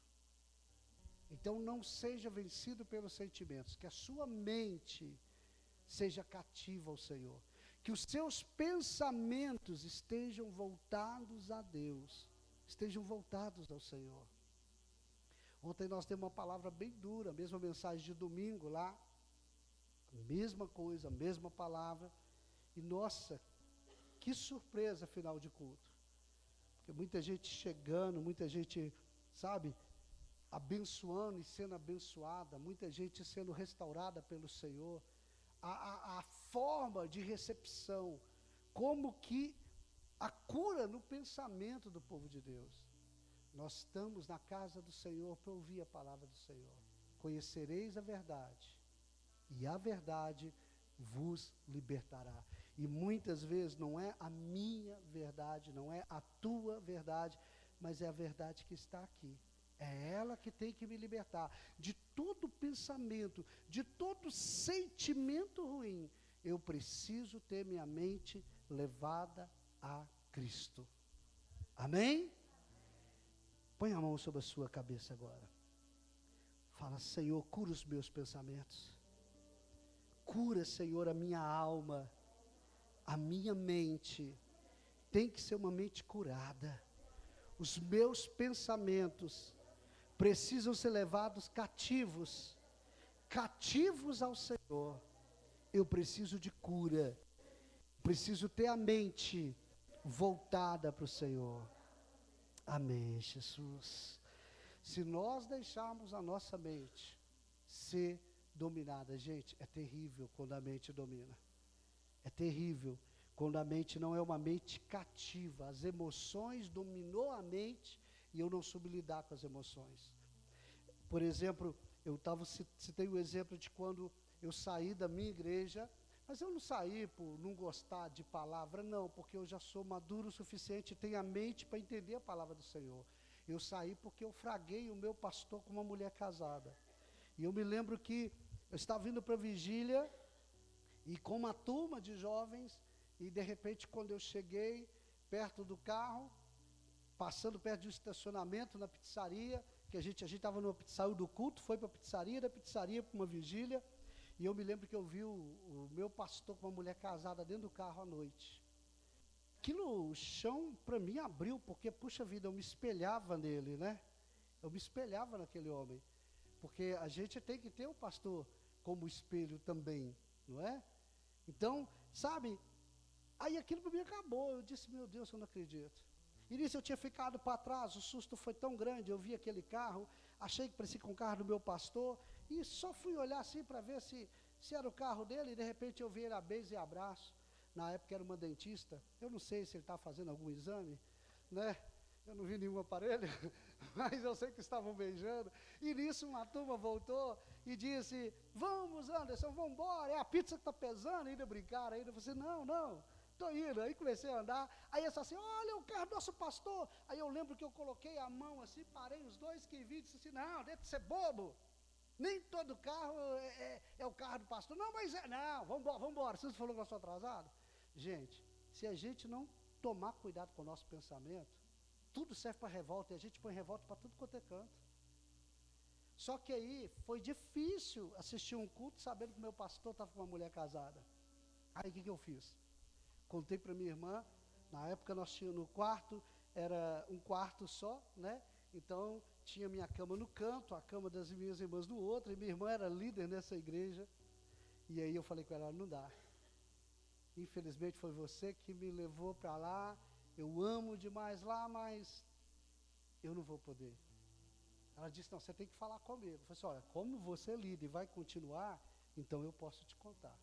Então não seja vencido pelos sentimentos, que a sua mente seja cativa ao Senhor. Que os seus pensamentos estejam voltados a Deus, estejam voltados ao Senhor. Ontem nós temos uma palavra bem dura, a mesma mensagem de domingo lá, a mesma coisa, a mesma palavra, e nossa, que surpresa final de culto, porque muita gente chegando, muita gente, sabe, abençoando e sendo abençoada, muita gente sendo restaurada pelo Senhor, a forma de recepção, como que a cura no pensamento do povo de Deus. Nós estamos na casa do Senhor para ouvir a palavra do Senhor. Conhecereis a verdade, e a verdade vos libertará. E muitas vezes não é a minha verdade, não é a tua verdade, mas é a verdade que está aqui. É ela que tem que me libertar de todo pensamento, de todo sentimento ruim. Eu preciso ter minha mente levada a Cristo. Amém? Põe a mão sobre a sua cabeça agora. Fala: Senhor, cura os meus pensamentos. Cura, Senhor, a minha alma, a minha mente. Tem que ser uma mente curada. Os meus pensamentos precisam ser levados cativos ao Senhor. Eu preciso de cura. Preciso ter a mente voltada para o Senhor. Amém, Jesus. Se nós deixarmos a nossa mente ser dominada, gente, é terrível quando a mente domina. É terrível quando a mente não é uma mente cativa. As emoções dominou a mente e eu não soube lidar com as emoções. Por exemplo, citei o exemplo de quando eu saí da minha igreja Mas eu não saí por não gostar de palavra, não, porque eu já sou maduro o suficiente, tenho a mente para entender a palavra do Senhor. Eu saí porque eu fraguei o meu pastor com uma mulher casada. E eu me lembro que eu estava indo para a vigília, e com uma turma de jovens, e de repente quando eu cheguei perto do carro, passando perto de um estacionamento na pizzaria, que a gente estava numa pizzaria, saiu do culto, foi para a pizzaria, da pizzaria para uma vigília, e eu me lembro que eu vi o meu pastor com uma mulher casada dentro do carro à noite. Aquilo, o chão para mim abriu, porque, puxa vida, eu me espelhava nele, né? Eu me espelhava naquele homem, porque a gente tem que ter o pastor como espelho também, não é? Então, sabe, aí aquilo para mim acabou, eu disse, meu Deus, eu não acredito. E nisso eu tinha ficado para trás, o susto foi tão grande, eu vi aquele carro, achei que parecia com o carro do meu pastor, e só fui olhar assim para ver se era o carro dele, e de repente eu vi ele a beijo e abraço. Na época era uma dentista, eu não sei se ele estava fazendo algum exame, né? Eu não vi nenhum aparelho, mas eu sei que estavam beijando. E nisso uma turma voltou e disse, vamos Anderson, vamos embora, é a pizza que está pesando, ainda brincaram, ainda. Eu falei, não, estou indo. Aí comecei a andar, aí essa assim, olha o carro do nosso pastor. Aí eu lembro que eu coloquei a mão assim, parei os dois que vi, disse assim, não, deve ser bobo. Nem todo carro é o carro do pastor. Não, mas não, vamos embora. Você falou que eu sou atrasado? Gente, se a gente não tomar cuidado com o nosso pensamento, tudo serve para revolta, e a gente põe revolta para tudo quanto é canto. Só que aí foi difícil assistir um culto sabendo que meu pastor estava com uma mulher casada. Aí o que eu fiz? Contei para minha irmã, na época nós tínhamos no quarto, era um quarto só, né? Então tinha minha cama no canto, a cama das minhas irmãs no outro, e minha irmã era líder nessa igreja. E aí eu falei com ela, não dá. Infelizmente foi você que me levou para lá, eu amo demais lá, mas eu não vou poder. Ela disse, não, você tem que falar comigo. Eu falei assim, olha, como você é líder e vai continuar, então eu posso te contar.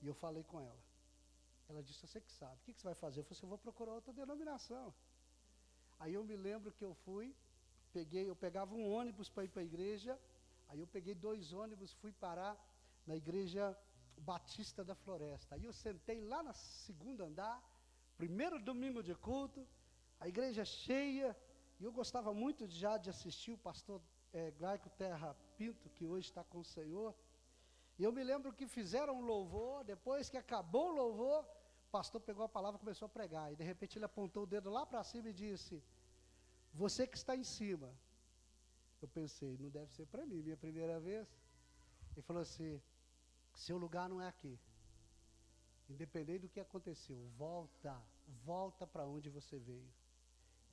E eu falei com ela. Ela disse, você que sabe, o que você vai fazer? Eu falei assim, eu vou procurar outra denominação. Aí eu me lembro que eu pegava um ônibus para ir para a igreja, aí eu peguei 2 ônibus, fui parar na igreja Batista da Floresta. Aí eu sentei lá no segundo andar, primeiro domingo de culto, a igreja cheia, e eu gostava muito de assistir o pastor Glaico Terra Pinto, que hoje está com o Senhor. E eu me lembro que fizeram um louvor, depois que acabou o louvor, o pastor pegou a palavra e começou a pregar, e de repente ele apontou o dedo lá para cima e disse, você que está em cima. Eu pensei, não deve ser para mim, minha primeira vez. Ele falou assim, seu lugar não é aqui. Independente do que aconteceu, volta para onde você veio.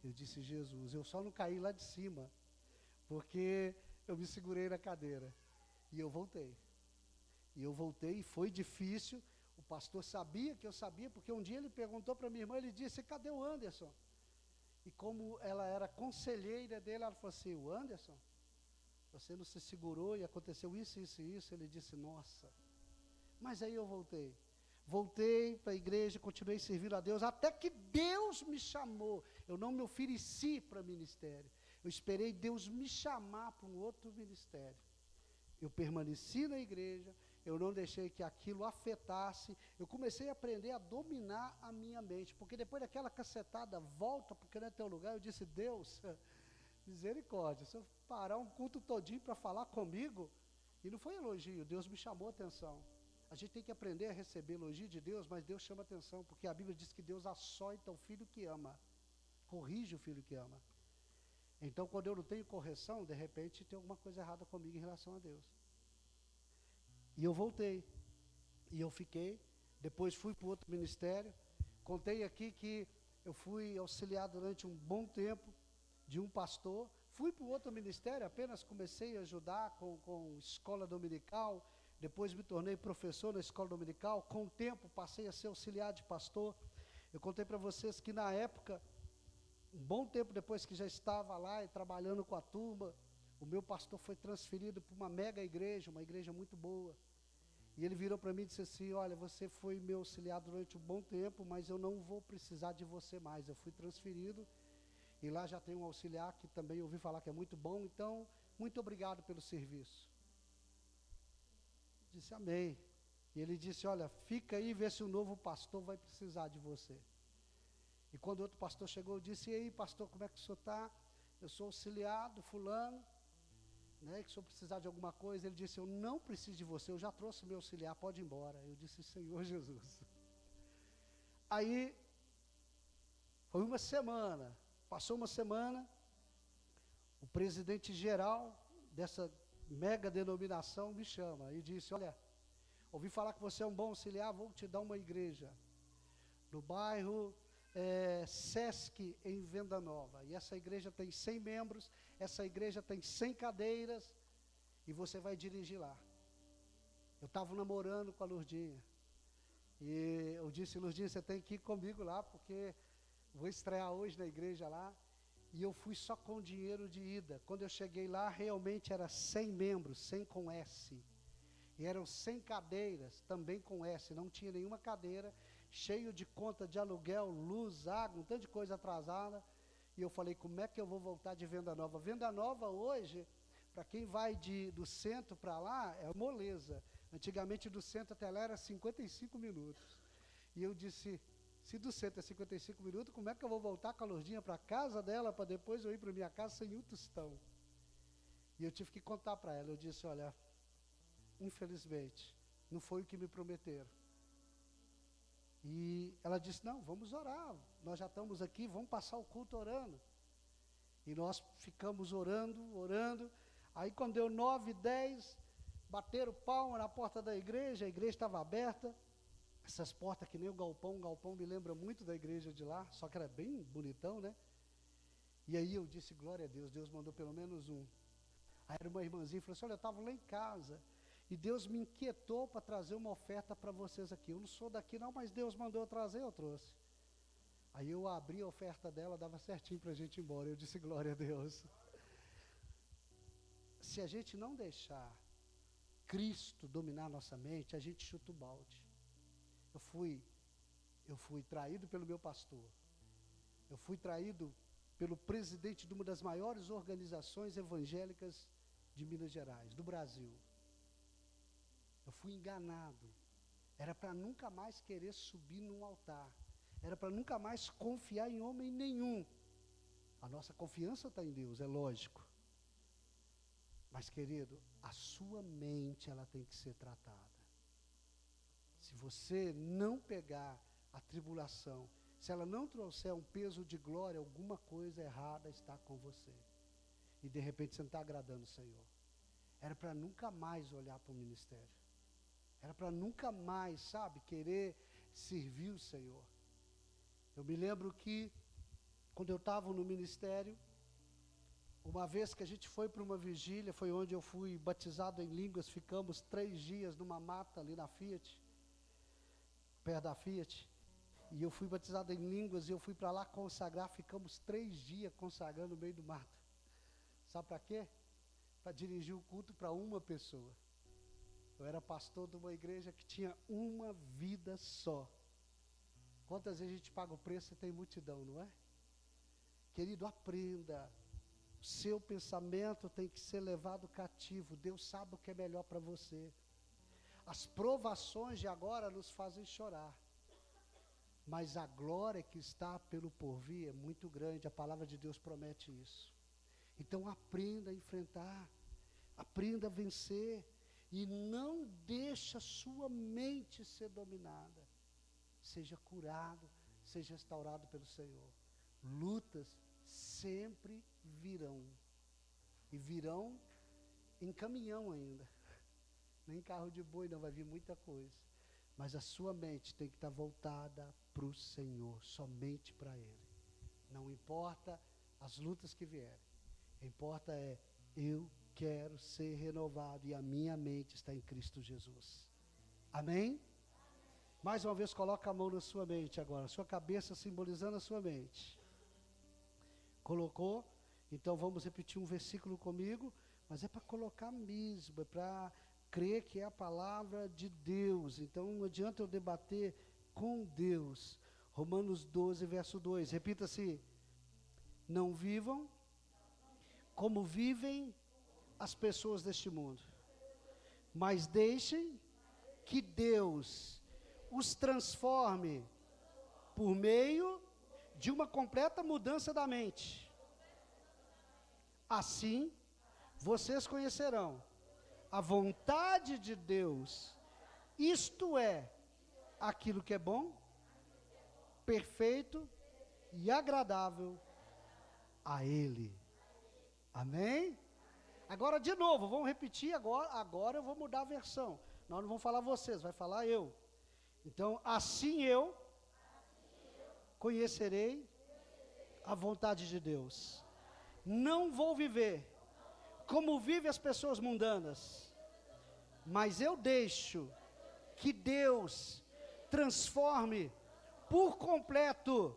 Eu disse, Jesus, eu só não caí lá de cima, porque eu me segurei na cadeira. E eu voltei. E foi difícil. O pastor sabia que eu sabia, porque um dia ele perguntou para minha irmã, ele disse, cadê o Anderson? E como ela era conselheira dele, ela falou assim, o Anderson, você não se segurou e aconteceu isso. Ele disse, nossa. Mas aí eu voltei para a igreja, continuei servindo a Deus, até que Deus me chamou. Eu não me ofereci para ministério, eu esperei Deus me chamar para um outro ministério. Eu permaneci na igreja, eu não deixei que aquilo afetasse, eu comecei a aprender a dominar a minha mente, porque depois daquela cacetada, volta, porque não é teu lugar, eu disse, Deus, misericórdia, se eu parar um culto todinho para falar comigo, e não foi elogio, Deus me chamou a atenção. A gente tem que aprender a receber elogio de Deus, mas Deus chama atenção, porque a Bíblia diz que Deus açoita o filho que ama, corrige o filho que ama. Então, quando eu não tenho correção, de repente tem alguma coisa errada comigo em relação a Deus. E eu voltei, e eu fiquei, depois fui para o outro ministério, contei aqui que eu fui auxiliar durante um bom tempo de um pastor, fui para o outro ministério, apenas comecei a ajudar com escola dominical, depois me tornei professor na escola dominical, com o tempo passei a ser auxiliar de pastor. Eu contei para vocês que na época, um bom tempo depois que já estava lá e trabalhando com a turma, o meu pastor foi transferido para uma mega igreja, uma igreja muito boa. E ele virou para mim e disse assim, olha, você foi meu auxiliar durante um bom tempo, mas eu não vou precisar de você mais. Eu fui transferido e lá já tem um auxiliar que também ouvi falar que é muito bom, então, muito obrigado pelo serviço. Disse amém. E ele disse, olha, fica aí e vê se o novo pastor vai precisar de você. E quando outro pastor chegou, eu disse, e aí pastor, como é que o senhor está? Eu sou auxiliar do fulano, né, que se eu precisar de alguma coisa, ele disse, eu não preciso de você, eu já trouxe meu auxiliar, pode ir embora. Eu disse, Senhor Jesus. Aí, foi uma semana, passou uma semana, o presidente geral dessa mega denominação me chama e disse, olha, ouvi falar que você é um bom auxiliar, vou te dar uma igreja no bairro Sesc, em Venda Nova, e essa igreja tem 100 membros, essa igreja tem 100 cadeiras, e você vai dirigir lá. Eu estava namorando com a Lourdinha, e eu disse, Lourdinha, você tem que ir comigo lá, porque vou estrear hoje na igreja lá, e eu fui só com dinheiro de ida. Quando eu cheguei lá, realmente era 100 membros, 100 com S, e eram 100 cadeiras, também com S, não tinha nenhuma cadeira, cheio de conta de aluguel, luz, água, um tanto de coisa atrasada, e eu falei, como é que eu vou voltar de Venda Nova? Venda Nova hoje, para quem vai do centro para lá, é moleza. Antigamente do centro até lá era 55 minutos, e eu disse, se do centro é 55 minutos, como é que eu vou voltar com a Lourdinha para a casa dela, para depois eu ir para minha casa sem um tostão? E eu tive que contar para ela, eu disse, olha, infelizmente, não foi o que me prometeram. E ela disse, não, vamos orar, nós já estamos aqui, vamos passar o culto orando. E nós ficamos orando, aí quando deu 9h10, bateram palma na porta da igreja, a igreja estava aberta, essas portas que nem o galpão me lembra muito da igreja de lá, só que era bem bonitão, né? E aí eu disse, glória a Deus, Deus mandou pelo menos um. Aí era uma irmãzinha, falou assim, olha, eu estava lá em casa, e Deus me inquietou para trazer uma oferta para vocês aqui. Eu não sou daqui não, mas Deus mandou eu trazer, eu trouxe. Aí eu abri a oferta dela, dava certinho para a gente ir embora. Eu disse, glória a Deus. Se a gente não deixar Cristo dominar nossa mente, a gente chuta o balde. Eu fui traído pelo meu pastor. Eu fui traído pelo presidente de uma das maiores organizações evangélicas de Minas Gerais, do Brasil. Eu fui enganado. Era para nunca mais querer subir num altar. Era para nunca mais confiar em homem nenhum. A nossa confiança está em Deus, é lógico. Mas, querido, a sua mente, ela tem que ser tratada. Se você não pegar a tribulação, se ela não trouxer um peso de glória, alguma coisa errada está com você. E de repente você não está agradando o Senhor. Era para nunca mais olhar para o ministério. Era para nunca mais, sabe, querer servir o Senhor. Eu me lembro que, quando eu estava no ministério, uma vez que a gente foi para uma vigília, foi onde eu fui batizado em línguas, ficamos 3 dias numa mata ali na Fiat, perto da Fiat, e eu fui batizado em línguas, e eu fui para lá consagrar, ficamos 3 dias consagrando no meio do mato. Sabe para quê? Para dirigir o culto para uma pessoa. Eu era pastor de uma igreja que tinha uma vida só. Quantas vezes a gente paga o preço e tem multidão, não é? Querido, aprenda. O seu pensamento tem que ser levado cativo. Deus sabe o que é melhor para você. As provações de agora nos fazem chorar. Mas a glória que está pelo porvir é muito grande. A palavra de Deus promete isso. Então aprenda a enfrentar. Aprenda a vencer. E não deixa sua mente ser dominada. Seja curado, seja restaurado pelo Senhor. Lutas sempre virão. E virão em caminhão ainda. Nem carro de boi não, vai vir muita coisa. Mas a sua mente tem que estar voltada para o Senhor, somente para Ele. Não importa as lutas que vierem. Importa eu quero ser renovado e a minha mente está em Cristo Jesus. Amém? Mais uma vez, coloca a mão na sua mente agora, a sua cabeça simbolizando a sua mente. Colocou? Então vamos repetir um versículo comigo, mas é para colocar mesmo, é para crer que é a palavra de Deus. Então não adianta eu debater com Deus. Romanos 12, verso 2, repita-se: não vivam como vivem as pessoas deste mundo, mas deixem que Deus os transforme por meio de uma completa mudança da mente. Assim, vocês conhecerão a vontade de Deus, isto é, aquilo que é bom, perfeito e agradável a Ele. Amém? Agora de novo, vamos repetir agora eu vou mudar a versão. Nós não vamos falar vocês, vai falar eu. Então, assim eu conhecerei a vontade de Deus. Não vou viver como vivem as pessoas mundanas, mas eu deixo que Deus transforme por completo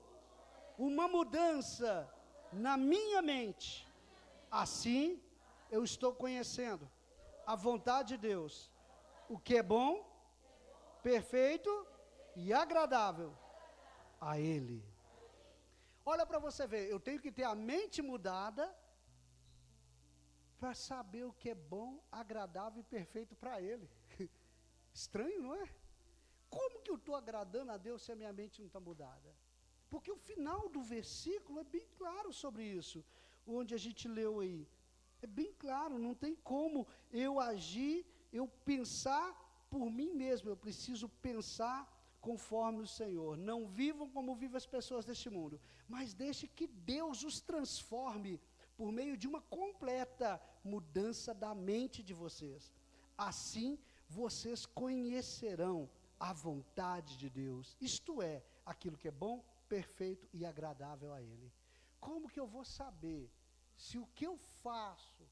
uma mudança na minha mente. Assim, eu estou conhecendo a vontade de Deus, o que é bom, perfeito e agradável a Ele. Olha para você ver, eu tenho que ter a mente mudada para saber o que é bom, agradável e perfeito para Ele. Estranho, não é? Como que eu estou agradando a Deus se a minha mente não está mudada? Porque o final do versículo é bem claro sobre isso, onde a gente leu aí. É bem claro, não tem como eu agir, eu pensar por mim mesmo, eu preciso pensar conforme o Senhor. Não vivam como vivem as pessoas deste mundo, mas deixe que Deus os transforme por meio de uma completa mudança da mente de vocês. Assim, vocês conhecerão a vontade de Deus, isto é, aquilo que é bom, perfeito e agradável a Ele. Como que eu vou saber se o que eu faço,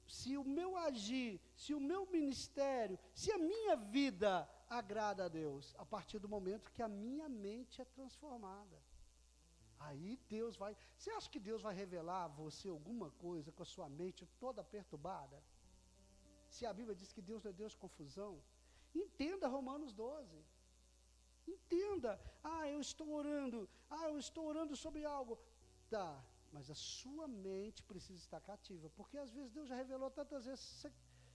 se o meu agir, se o meu ministério, se a minha vida agrada a Deus? A partir do momento que a minha mente é transformada. Aí Deus vai, você acha que Deus vai revelar a você alguma coisa com a sua mente toda perturbada? Se a Bíblia diz que Deus não é Deus de confusão, entenda Romanos 12. Entenda, eu estou orando sobre algo. Tá, mas a sua mente precisa estar cativa, porque às vezes Deus já revelou tantas vezes,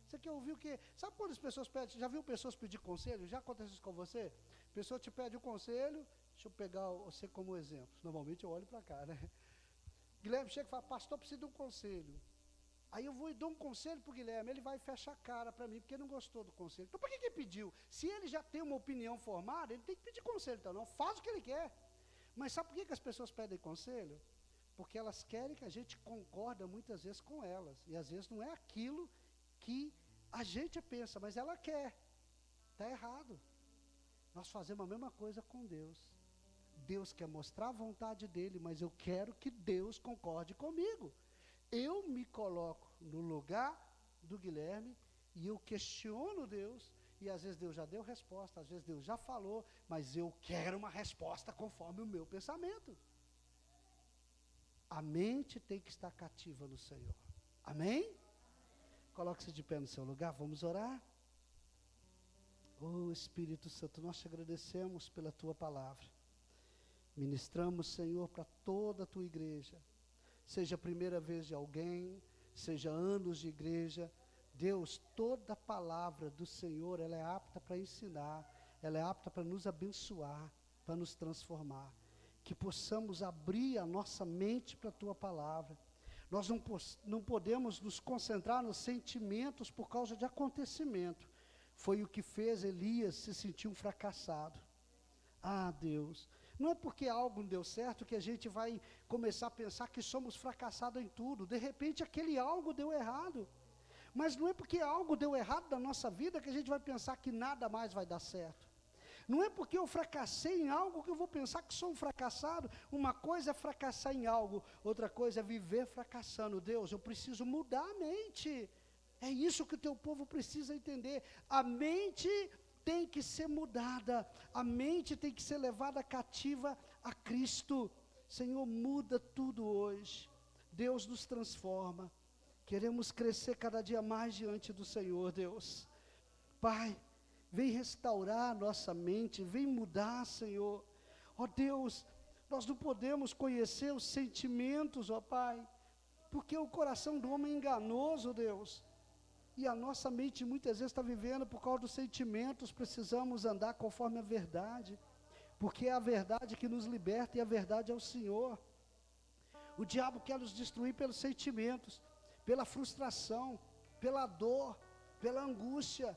você quer ouvir o quê? Sabe quando as pessoas pedem, já viu pessoas pedir conselho? Já aconteceu isso com você? A pessoa te pede um conselho, deixa eu pegar você como exemplo, normalmente eu olho para cá, né? Guilherme chega e fala, pastor, preciso de um conselho. Aí eu vou e dou um conselho para o Guilherme, ele vai fechar a cara para mim, porque não gostou do conselho. Então por que ele pediu? Se ele já tem uma opinião formada, ele tem que pedir conselho, então não, faz o que ele quer. Mas sabe por que as pessoas pedem conselho? Porque elas querem que a gente concorda muitas vezes com elas, e às vezes não é aquilo que a gente pensa, mas ela quer. Está errado. Nós fazemos a mesma coisa com Deus. Deus quer mostrar a vontade dele, mas eu quero que Deus concorde comigo. Eu me coloco no lugar do Guilherme e eu questiono Deus, e às vezes Deus já deu resposta, às vezes Deus já falou, mas eu quero uma resposta conforme o meu pensamento. A mente tem que estar cativa no Senhor. Amém? Coloque-se de pé no seu lugar, vamos orar. Oh Espírito Santo, nós te agradecemos pela tua palavra. Ministramos, Senhor, para toda a tua igreja. Seja a primeira vez de alguém, seja anos de igreja, Deus, toda palavra do Senhor, ela é apta para ensinar, ela é apta para nos abençoar, para nos transformar. Que possamos abrir a nossa mente para a tua palavra. Nós não podemos nos concentrar nos sentimentos por causa de acontecimento. Foi o que fez Elias se sentir um fracassado. Deus, não é porque algo não deu certo que a gente vai começar a pensar que somos fracassados em tudo. De repente aquele algo deu errado. Mas não é porque algo deu errado na nossa vida que a gente vai pensar que nada mais vai dar certo. Não é porque eu fracassei em algo que eu vou pensar que sou um fracassado. Uma coisa é fracassar em algo, outra coisa é viver fracassando. Deus, eu preciso mudar a mente. É isso que o teu povo precisa entender. A mente tem que ser mudada, a mente tem que ser levada cativa a Cristo. Senhor, muda tudo hoje. Deus nos transforma. Queremos crescer cada dia mais diante do Senhor, Deus. Pai, vem restaurar a nossa mente, vem mudar, Senhor. Ó Deus, nós não podemos conhecer os sentimentos, ó Pai, porque o coração do homem é enganoso, Deus. E a nossa mente muitas vezes está vivendo por causa dos sentimentos. Precisamos andar conforme a verdade, porque é a verdade que nos liberta e a verdade é o Senhor. O diabo quer nos destruir pelos sentimentos, pela frustração, pela dor, pela angústia.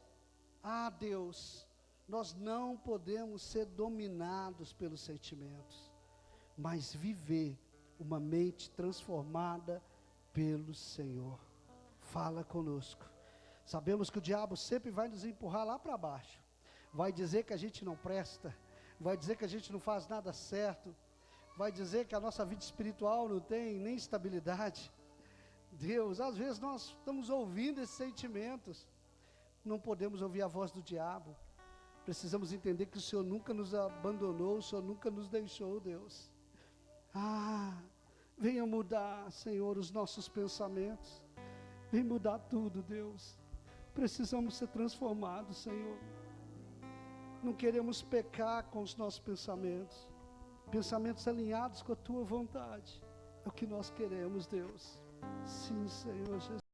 Ah, Deus, nós não podemos ser dominados pelos sentimentos, mas viver uma mente transformada pelo Senhor. Fala conosco. Sabemos que o diabo sempre vai nos empurrar lá para baixo, vai dizer que a gente não presta, vai dizer que a gente não faz nada certo, vai dizer que a nossa vida espiritual não tem nem estabilidade. Deus, às vezes nós estamos ouvindo esses sentimentos, não podemos ouvir a voz do diabo. Precisamos entender que o Senhor nunca nos abandonou, o Senhor nunca nos deixou, Deus. Venha mudar, Senhor, os nossos pensamentos, vem mudar tudo, Deus. Precisamos ser transformados, Senhor. Não queremos pecar com os nossos pensamentos, pensamentos alinhados com a Tua vontade, é o que nós queremos, Deus. Sim, Senhor Jesus.